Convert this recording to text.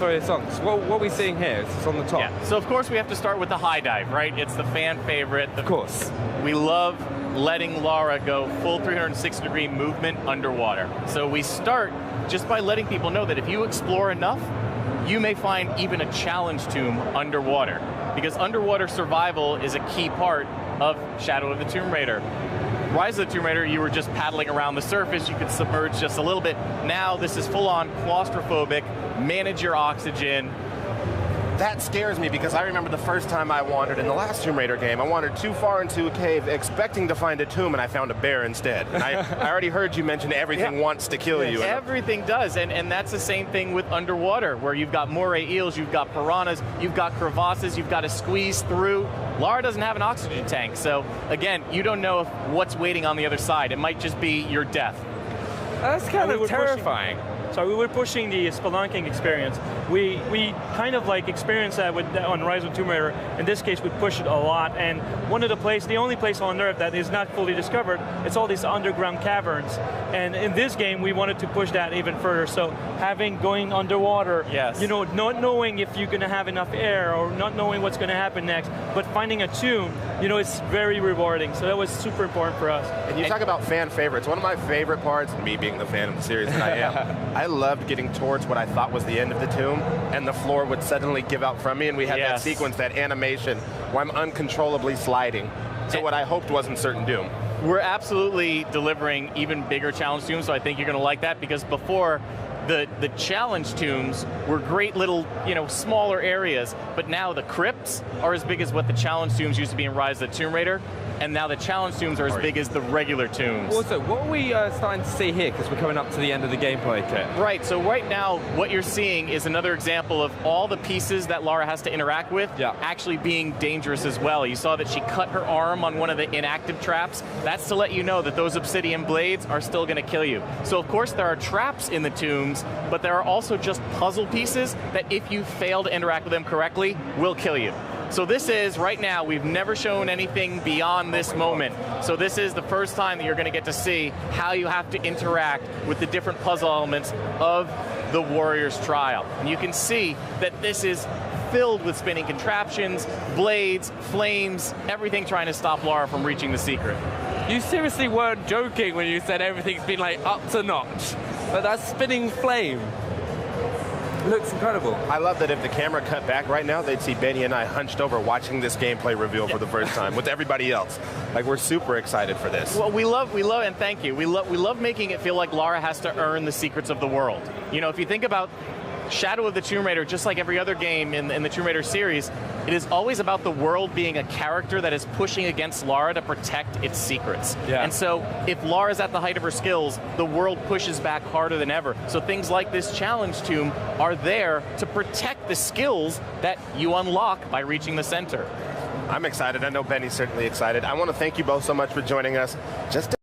throw this on. So what are we seeing here? It's on the top. Yeah. So of course we have to start with the high dive, right? It's the fan favorite. Of course. We love letting Lara go full 360-degree movement underwater. So we start just by letting people know that if you explore enough, you may find even a challenge tomb underwater. Because underwater survival is a key part of Shadow of the Tomb Raider. Rise of the Tomb Raider, you were just paddling around the surface, you could submerge just a little bit. Now this is full-on claustrophobic, manage your oxygen. That scares me because I remember the first time I wandered in the last Tomb Raider game. I wandered too far into a cave expecting to find a tomb, and I found a bear instead. And I already heard you mention everything wants to kill you. Everything does, and that's the same thing with underwater, where you've got moray eels, you've got piranhas, you've got crevasses, you've got to squeeze through. Lara doesn't have an oxygen tank, so again, you don't know what's waiting on the other side. It might just be your death. That's kind of terrifying. So we were pushing the spelunking experience. We kind of like experienced that on Rise of the Tomb Raider. In this case, we pushed it a lot, and the only place on Earth that is not fully discovered, it's all these underground caverns. And in this game, we wanted to push that even further. So going underwater, you know, not knowing if you're going to have enough air or not knowing what's going to happen next, but finding a tomb, you know, it's very rewarding. So that was super important for us. And you talk about fan favorites. One of my favorite parts, and me being the fan of the series that I am, I loved getting towards what I thought was the end of the tomb, and the floor would suddenly give out from me, and we had that sequence, that animation, where I'm uncontrollably sliding to what I hoped wasn't certain doom. We're absolutely delivering even bigger challenge tombs, so I think you're going to like that, because before, the challenge tombs were great little, you know, smaller areas, but now the crypts are as big as what the challenge tombs used to be in Rise of the Tomb Raider, and now the challenge tombs are as big as the regular tombs. Also, what are we starting to see here, because we're coming up to the end of the gameplay kit? Right, so right now, what you're seeing is another example of all the pieces that Lara has to interact with actually being dangerous as well. You saw that she cut her arm on one of the inactive traps. That's to let you know that those obsidian blades are still going to kill you. So of course there are traps in the tombs, but there are also just puzzle pieces that if you fail to interact with them correctly, will kill you. So this is, right now, we've never shown anything beyond this moment. So this is the first time that you're going to get to see how you have to interact with the different puzzle elements of the Warrior's Trial. And you can see that this is filled with spinning contraptions, blades, flames, everything trying to stop Lara from reaching the secret. You seriously weren't joking when you said everything's been like up to notch. But that spinning flame looks incredible. I love that if the camera cut back right now, they'd see Benny and I hunched over watching this gameplay reveal for the first time with everybody else. Like, we're super excited for this. Well, we love, and thank you. We love making it feel like Lara has to earn the secrets of the world. You know, if you think about Shadow of the Tomb Raider, just like every other game in the Tomb Raider series, it is always about the world being a character that is pushing against Lara to protect its secrets. And so if Lara's at the height of her skills, the world pushes back harder than ever. So things like this challenge tomb are there to protect the skills that you unlock by reaching the center. I'm excited. I know Benny's certainly excited. I want to thank you both so much for joining us. Just